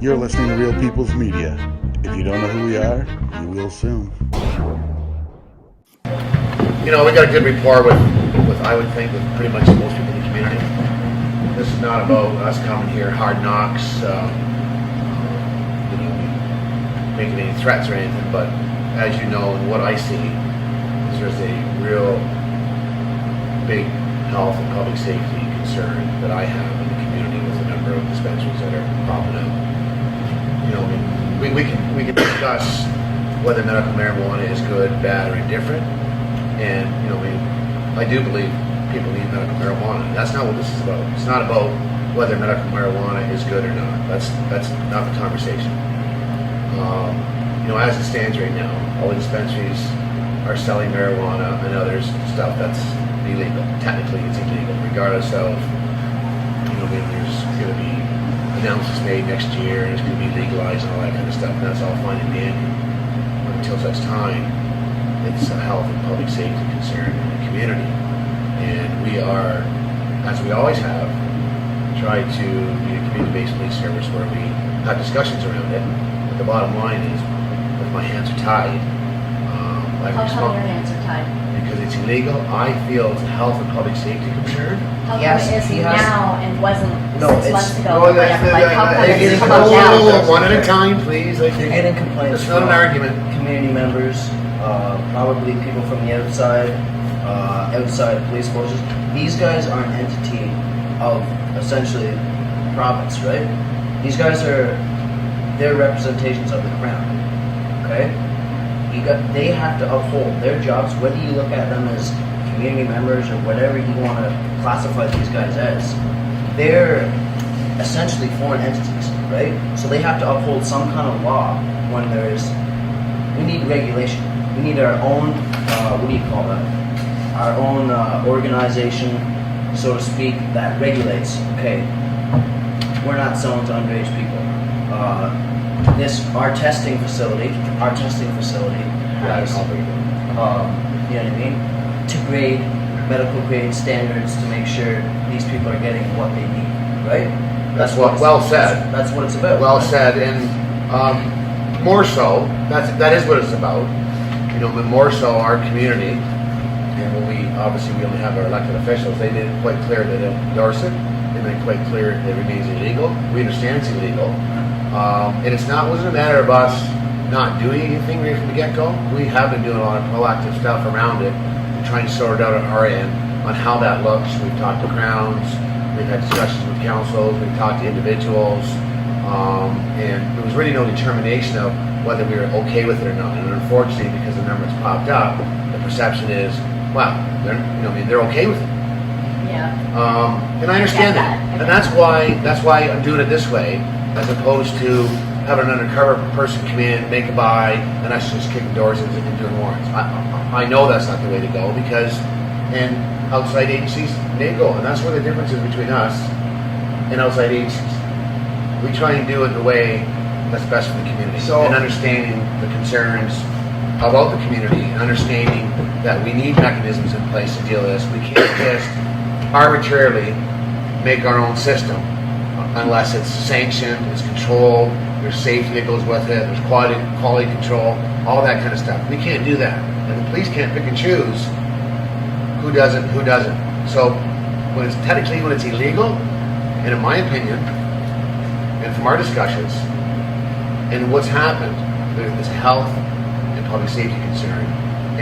You're listening to Real People's Media. If you don't know who we are, you will soon. You know, we got a good rapport with I would think, with pretty much most people in the community. This is not about us coming here hard knocks, making any threats or anything, but as you know, and what I see is there's a real big health and public safety concern that I have in the community with the number of dispensaries that are popping up. You know, we can discuss whether medical marijuana is good, bad, or indifferent, and I do believe people need medical marijuana. That's not what this is about. It's not about whether medical marijuana is good or not. That's not the conversation. As it stands right now, all the dispensaries are selling marijuana and other stuff that's illegal. Technically, it's illegal, regardless of, there's going to be announcements made next year and it's going to be legalized and all that kind of stuff. And that's all fine and dandy. Until such time, it's a health and public safety concern in the community. And we are, as we always have, tried to be a community-based police service where we have discussions around it. But the bottom line is, if my hands are tied, How come your hands are tied? because it's illegal. I feel it's a health and public safety concern. How come Yes, it is he has- now and wasn't No, 6 it's- months ago No, or whatever? Like, how come they're it's getting come up now? One at a time, please. You're getting complaints It's not an from argument. community members, probably people from the outside police forces. These guys are an entity of essentially province, right? These guys they're representations of the crown, okay? They have to uphold their jobs, whether you look at them as community members or whatever you want to classify these guys as. They're essentially foreign entities, right? So they have to uphold some kind of law when we need regulation. We need our own, our own organization, so to speak, that regulates, okay, we're not selling to underage people. Our testing facility has, you know what I mean, to grade, medical grade standards to make sure these people are getting what they need, right? That's well said. That's what it's about. Well said, and more so, that is what it's about. But more so our community, and when we only have our elected officials, they made it quite clear they don't endorse it. They made it quite clear it remains illegal. We understand it's illegal. And wasn't a matter of us not doing anything right from the get-go. We have been doing a lot of proactive stuff around it and trying to sort it out on our end on how that looks. We've talked to crowns, we've had discussions with councils, we've talked to individuals, and there was really no determination of whether we were okay with it or not. And unfortunately, because the number has popped up, the perception is, wow, they're okay with it. Yeah. And I understand that. And that's why I'm doing it this way, as opposed to having an undercover person come in, make a buy, and us just kicking doors and doing warrants. I know that's not the way to go and outside agencies, they go. And that's where the difference is between us and outside agencies. We try and do it the way that's best for the community. And understanding the concerns about the community and understanding that we need mechanisms in place to deal with this. We can't just arbitrarily make our own system unless it's sanctioned, it's controlled, there's safety that goes with it, there's quality control, all that kind of stuff. We can't do that. And the police can't pick and choose who does it and who doesn't. So when it's illegal, and in my opinion, and from our discussions, and what's happened, there's this health and public safety concern,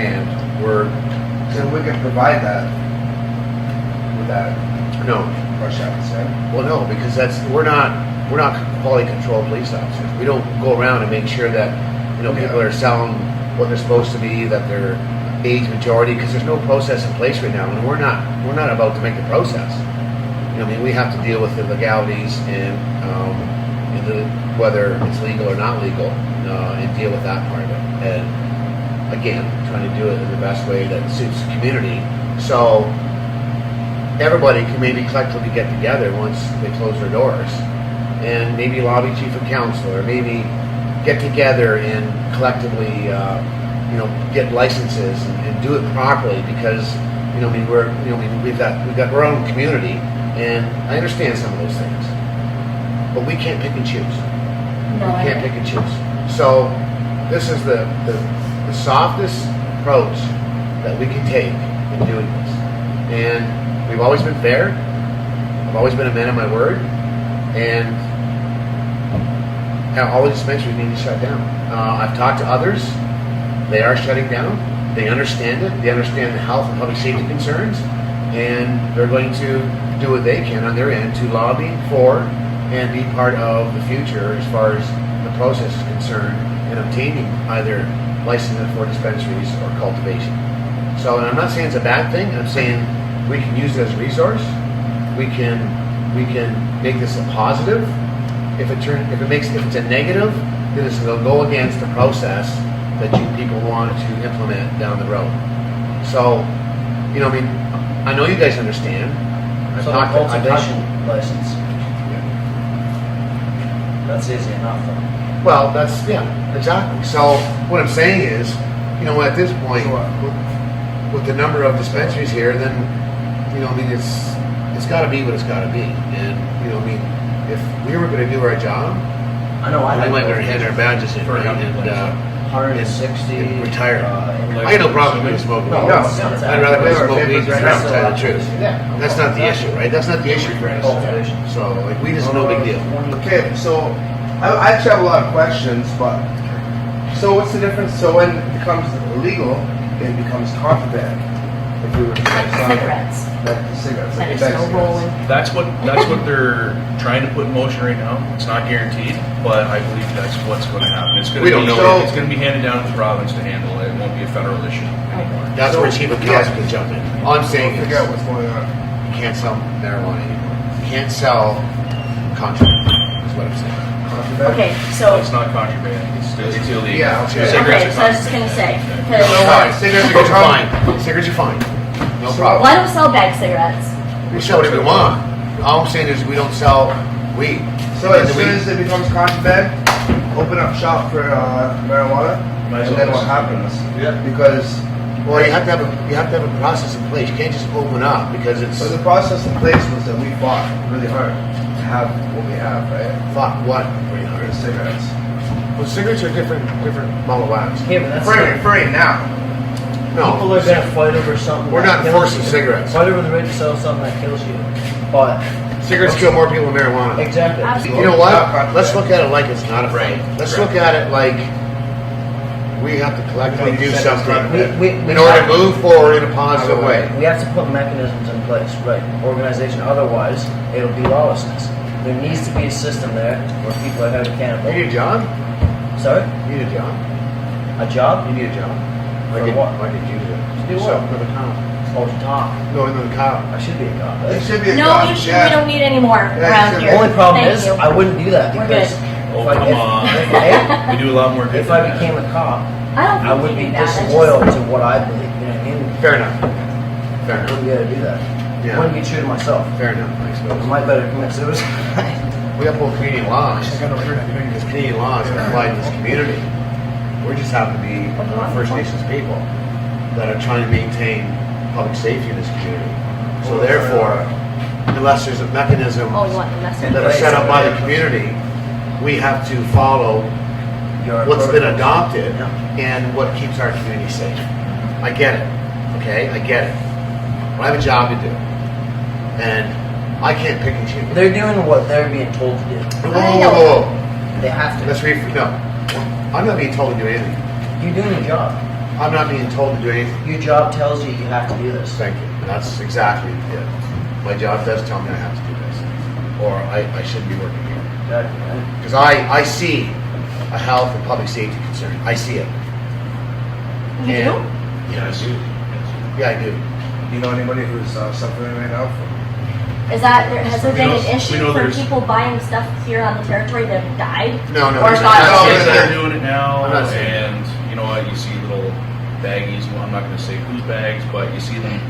and So we can provide that without no. rush hour, right? Well, no, because we're not quality control police officers. We don't go around and make sure that people are selling what they're supposed to be, that they're age majority, because there's no process in place right now, and we're not about to make the process. We have to deal with the legalities and whether it's legal or not legal, and deal with that part of it. And again, trying to do it in the best way that suits the community. So everybody can maybe collectively get together once they close their doors and maybe lobby chief of council, or maybe get together and collectively get licenses and do it properly, because we've got our own community, and I understand some of those things, but we can't pick and choose. No, You I can't don't. pick and choose. So this is the softest approach that we can take in doing this. And we've always been fair. I've always been a man of my word. And all the dispensaries need to shut down. I've talked to others. They are shutting down. They understand it. They understand the health and public safety concerns. And they're going to do what they can on their end to lobby for and be part of the future as far as the process is concerned in obtaining either licensing for dispensaries or cultivation. So, and I'm not saying it's a bad thing. I'm saying we can use it as a resource. We can make this a positive. If it's a negative, then it's going to go against the process that you people want to implement down the road. So, I mean, I know you guys understand. So the cultivation license. That's easy enough though. Well, exactly. So what I'm saying is, at this point, with the number of dispensaries here, then, I mean, it's got to be what it's got to be. And, I mean, if we were going to do our job, I know I we had might better hand our badges in, right? And 160 retire. I got no problem with smoking No, weed. no, I'd rather we were smoke weed than papers, tell the truth. Yeah. That's not the issue, right? That's not the issue for us. Cultivation. So, like, weed is no big deal. Okay, so I actually have a lot of questions, but so what's the difference? So when it becomes illegal, it becomes contraband. If we were to Like sign it. cigarettes. Like the cigarettes. That Like is the no cigarettes. rolling. That's what they're trying to put in motion right now. It's not guaranteed, but I believe that's what's going to happen. It's going We to don't be know. it's going to be handed down to the province to handle it. It won't be a federal issue anymore. That's where Chief of Council can jump in. All I'm saying We'll is, figure out what's going on. you can't sell marijuana anymore. You can't sell contraband, is what I'm saying. Contraband? Okay, so, It's not contraband. It's illegal. Yeah, okay. Cigarettes okay, are so I was just gonna say, contraband. because, So what? Cigarettes are fine. Cigarettes are fine. No So- problem. well, I don't sell bag cigarettes. We sell whatever we want. All I'm saying is we don't sell weed. So as soon as it becomes contraband, open up shop for marijuana, Might as and well then what just- happens? Yeah. Because Well, you have to have a process in place. You can't just open up because it's so the process in place was that we fought really hard to have what we have, right? fuck what. For the cigarettes. Well, cigarettes are different ball of wax. Yeah, but that's For right now. people No, are gonna fight over something. We're that not kills enforcing you. cigarettes. Fight over the right to sell something that kills you. But cigarettes kill more people than marijuana. exactly. Absolutely. You know what? Not contraband. Let's look at it like it's not a fight. Right. Let's Right. look at it like we have to collectively do something We in order to move forward in a positive way. We have to put mechanisms in place, right? Organization. Otherwise, it'll be lawlessness. There needs to be a system there where people are held You accountable. need a job? Sorry, You need a job? a job? You need a job? For what? Why did you do do yourself what? another town? Oh, to talk. No, another cow. I should be a cop. It Right? should be a No, job. you should, Yeah. we don't need any more Yeah, around you here. should. Only problem Thank is, you. I wouldn't do that We're because Oh, if I, come on. if, We do a lot more good if than I that. became a cop, I don't I think would you be do that. I disloyal just- to what I believe. You know what I mean? Fair enough. Fair I enough. wouldn't be able to do that. Yeah. I wouldn't be true to myself. Fair enough, I I suppose. might better commit suicide. We uphold Canadian laws. Because Canadian laws are applied in this community. We just happen to be First Nations people that are trying to maintain public safety in this community. So therefore, unless there's a mechanism Oh, you want the message? that are set up by the community, we have to follow Your what's been protocol. adopted Yeah. and what keeps our community safe. I get it, okay? I get it. But I have a job to do. And I can't pick and choose. They're doing what they're being told to do. Whoa, whoa, whoa, whoa. They have to. Let's no. I'm not being told to do anything. You're doing your job. I'm not being told to do anything. Your job tells you you have to do this. Thank you. That's exactly it. My job does tell me I have to do this. Or I shouldn't be working here. Exactly, right? Because I see a health and public safety concern. I see it. You do? Yeah, I do. Yeah, I do. Do you know anybody who's suffering right now from? Is that, has there been an We know issue for there's- people buying stuff here on the territory that have died? No, no. Or there's got not- sick? They're doing it now, I'm not saying and you know what? You see little baggies. Well, I'm not going to say whose bags, but you see them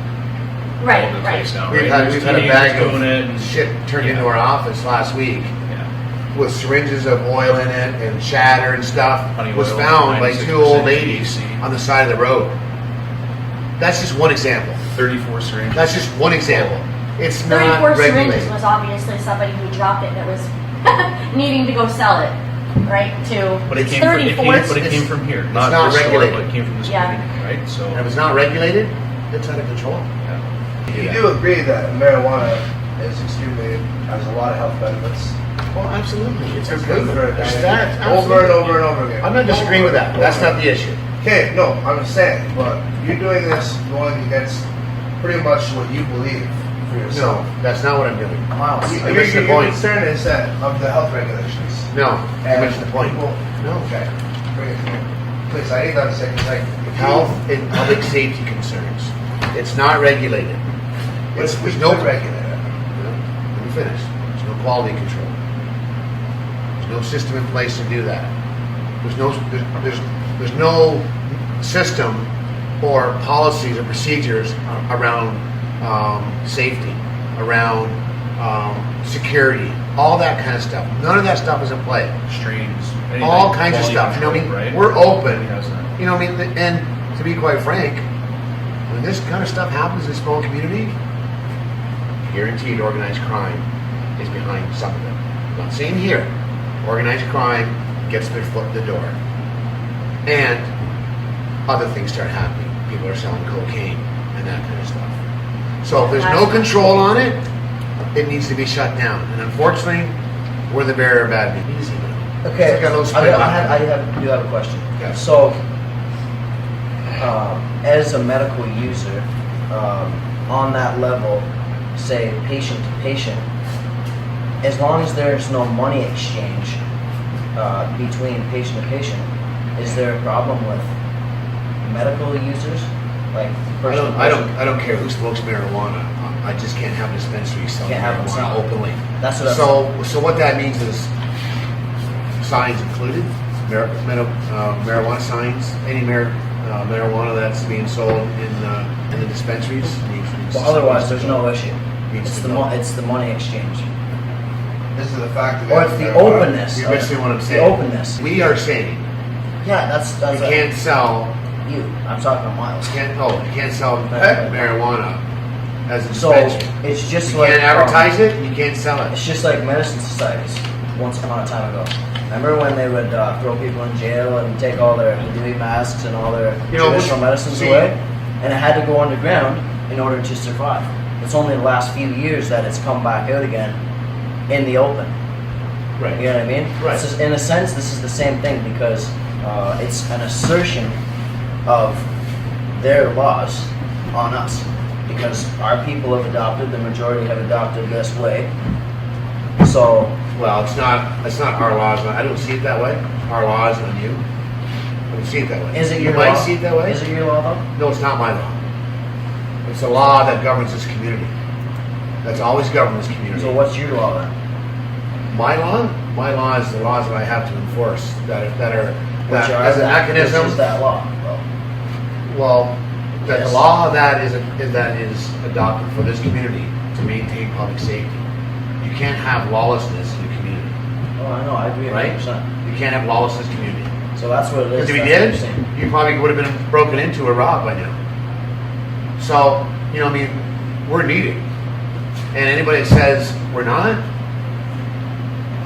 all Right, over the right. place now. We've right? had There's we've had a teenagers bag doing it, and of shit turned yeah. into our office last week Yeah. with syringes of oil in it and shatter and stuff. Honey Was oil, found by 96% two old ladies THC. on the side of the road. That's just one example. 34 syringes. That's just one example. It's 34 not syringes regulated. was obviously somebody who dropped it that was needing to go sell it. right? To But it it's came from, 34. but it came from here, It's not not this store, regulated. but it came from this Yeah. community, right? So, And if it's not regulated, it's out of control. You do agree that marijuana is extremely, has a lot of health benefits. Well, absolutely. It's It's good good for for There's it. that. Over and absolutely. over and over again. I'm not disagreeing with that. That's not the issue. Okay, no, I'm just saying, but you're doing this going against pretty much what you believe for No, yourself. that's not what I'm doing. Wow. You Your missed the your point. concern is that of the health regulations. No, you missed the point. People, No. okay, bring it to me. Please, I need to understand, because like, if you- Health and public safety concerns. It's not regulated. It's, we There's no should regulate it. Let me finish. There's no quality control. There's no system in place to do that. There's no system or policies or procedures around safety, around security, all that kind of stuff. None of that stuff is in play. strains. All kinds of quality stuff. You know what I mean? control, right? We're open. Nobody has that. You know what I mean? And to be quite frank, when this kind of stuff happens in a small community, guaranteed organized crime is behind some of it. I'm not saying here. Organized crime gets their foot in the door. And other things start happening. People are selling cocaine and that kind of stuff. So if there's no control on it, it needs to be shut down. And unfortunately, we're the bearer of bad news. Easy now. Okay, It's got a little I spin on it. do have a question. Yeah. So, as a medical user, on that level, say patient to patient, as long as there's no money exchange between patient to patient, is there a problem with medical users? Like I don't care who smokes marijuana. I just can't have dispensaries selling Can't have them marijuana sell. openly. That's what I'm So what that means is signs included, marijuana signs, any marijuana that's being sold in the dispensaries. needs Well, to- otherwise, there's no issue. needs It's to the go. it's the money exchange, This is the fact that. or it's the openness. You're missing what I'm The saying. openness. We are saying Yeah, that's you can't sell. you. I'm talking about Miles. You can't sell marijuana as a So dispensary. it's just You like can't advertise it. You can't sell it. It's just like medicine societies. Once upon a time ago, remember when they would throw people in jail and take all their Louis masks and all their You know, traditional medicines see- away, and it had to go underground in order to survive. It's only the last few years that it's come back out again in the open. Right. You know what I mean? Right. It's just, in a sense, this is the same thing because it's an assertion of their laws on us. Because our people have adopted, the majority have adopted this way. So, Well, it's not our laws. I don't see it that way. Our laws on you. I don't see it that way. is it your you law? might see it that way. Is it your law though? No, it's not my law. It's a law that governs this community. That's always governed this community. So what's your law then? My law? My law is the laws that I have to enforce that are Which are as a that, mechanism. Which is that law? Well, the Yes. law that is adopted for this community to maintain public safety. You can't have lawlessness in the community, Oh, I know. I agree right? 100%. You can't have lawlessness in the community. So that's what it is. Because if you that's what did, I'm saying. you probably would have been broken into or robbed by now. So, you know, I mean, we're needed. And anybody that says we're not,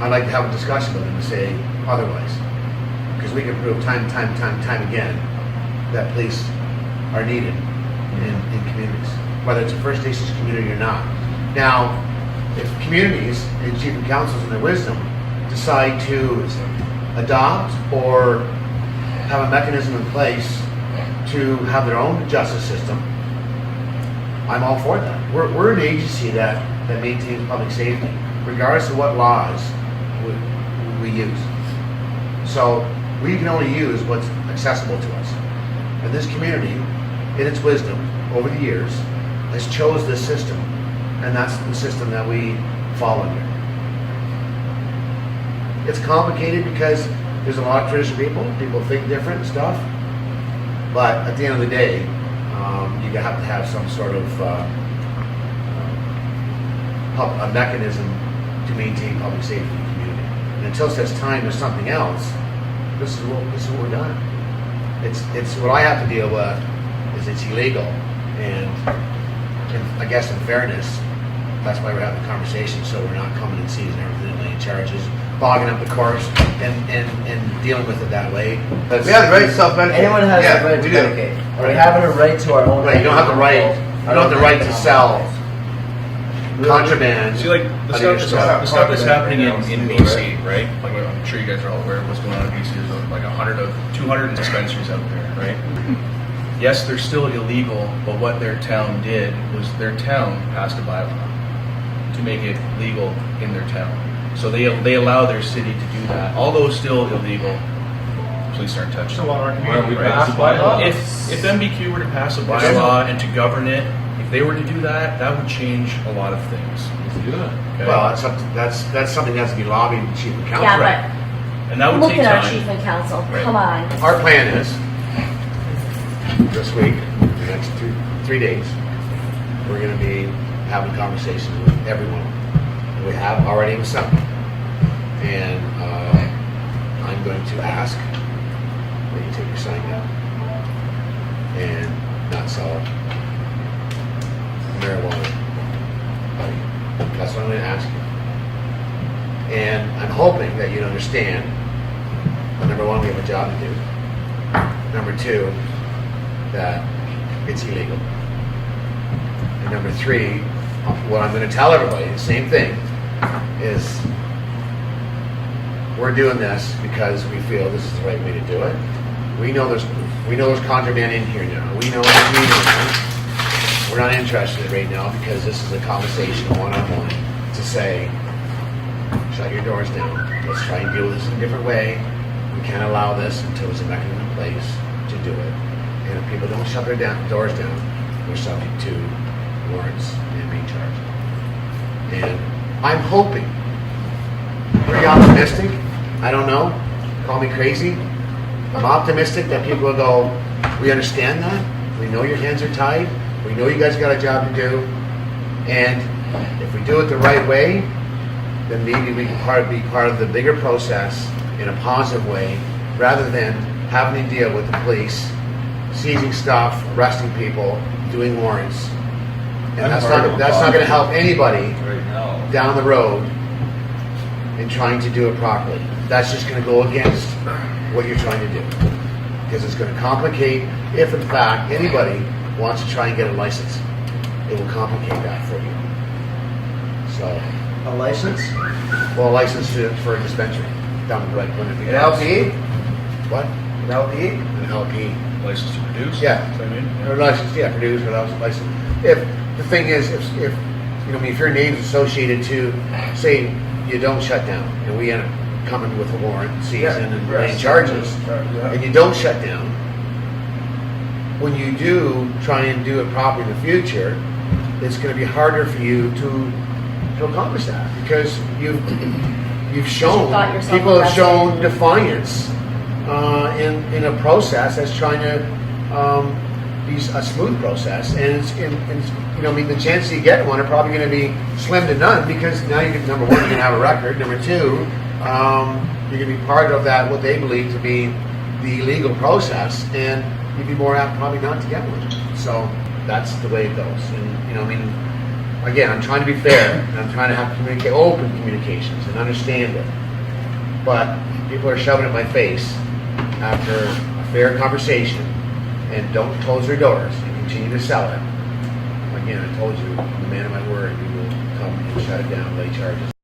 I'd like to have a discussion with them and say otherwise. Because we can prove time again that police are needed in communities, whether it's a First Nations community or not. Now, if communities and chief and councils in their wisdom decide to adopt or have a mechanism in place to have their own justice system, I'm all for that. We're an agency that maintains public safety, regardless of what laws we use. So we can only use what's accessible to us. And this community, in its wisdom, over the years, has chose this system, and that's the system that we fall under. It's complicated because there's a lot of traditional people think different and stuff, but at the end of the day, you have to have some sort of a mechanism to maintain public safety in the community. And until such time there's something else, this is what we're done. It's what I have to deal with is it's illegal, and I guess in fairness, That's why we're having the conversation, so we're not coming and seizing everything and laying charges, bogging up the course, and dealing with it that way. We have the right to self-medicate. Anyone has Yeah, the right to we do. medicate. Are we having a right to our own? Right, you don't have the right. You don't have the right to sell contraband. See, like the on stuff, your store. the stuff that's happening in BC, right? Like I'm sure you guys are all aware of what's going on in BC. There's like 200 dispensaries out there, right? Yes, they're still illegal, but what their town did was their town passed a bylaw to make it legal in their town. So they allow their city to do that. Although still illegal, please aren't touching. So our Right. community passed a bylaw? If MBQ were to pass a bylaw and to govern it, if they were to do that, that would change a lot of things. Okay? Well, that's something that has to be lobbied with chief and council. Yeah, and that but would look take at our time. chief and council. Right. Come on. Our plan is this week, the next three days, we're going to be having conversations with everyone. We have already with some, and I'm going to ask that you take your sign down and not sell marijuana. That's what I'm going to ask you. And I'm hoping that you'd understand that number one, we have a job to do. Number two, that it's illegal. And number three, what I'm going to tell everybody, the same thing, is we're doing this because we feel this is the right way to do it. We know there's contraband in here now. We know it's legal. We're not interested right now because this is a conversation one-on-one to say, shut your doors down. Let's try and deal with this in a different way. We can't allow this until there's a mechanism in place to do it. And if people don't shut their doors down, we're subject to warrants and being charged. And I'm hoping, pretty optimistic, I don't know, call me crazy. I'm optimistic that people will go, we understand that. We know your hands are tied. We know you guys got a job to do. And if we do it the right way, then maybe we can be part of the bigger process in a positive way, rather than having to deal with the police seizing stuff, arresting people, doing warrants. And that's not going to help anybody down the road in trying to do it properly. That's just going to go against what you're trying to do, because it's going to complicate. If in fact anybody wants to try and get a license, it will complicate that for you. So, A license? well, a license for a dispensary down the right when it An begins. LP? What? An LP? An LP. License to produce. Yeah. That's what I mean. Or license, yeah, produce without license. If the thing is, if you know, if your name's associated to, say, you don't shut down, and we end up coming with a warrant, season, and laying charges, and you don't shut down, when you do try and do it properly in the future, it's going to be harder for you to accomplish that, because you've shown, got yourself people have arrested. shown defiance in a process that's trying to be a smooth process, and it's you know, I mean, the chances you get one are probably going to be slim to none, because now you can, number one, you're going to have a record. Number two, you're going to be part of that, what they believe to be the legal process, and you'd be more apt probably not to get one. So that's the way it goes. And you know, I mean, again, I'm trying to be fair, and I'm trying to have open communications and understand it. But people are shoving it in my face after a fair conversation, and don't close their doors and continue to sell it. Again, I told you, I'm the man of my word. We will come and shut it down, lay charges.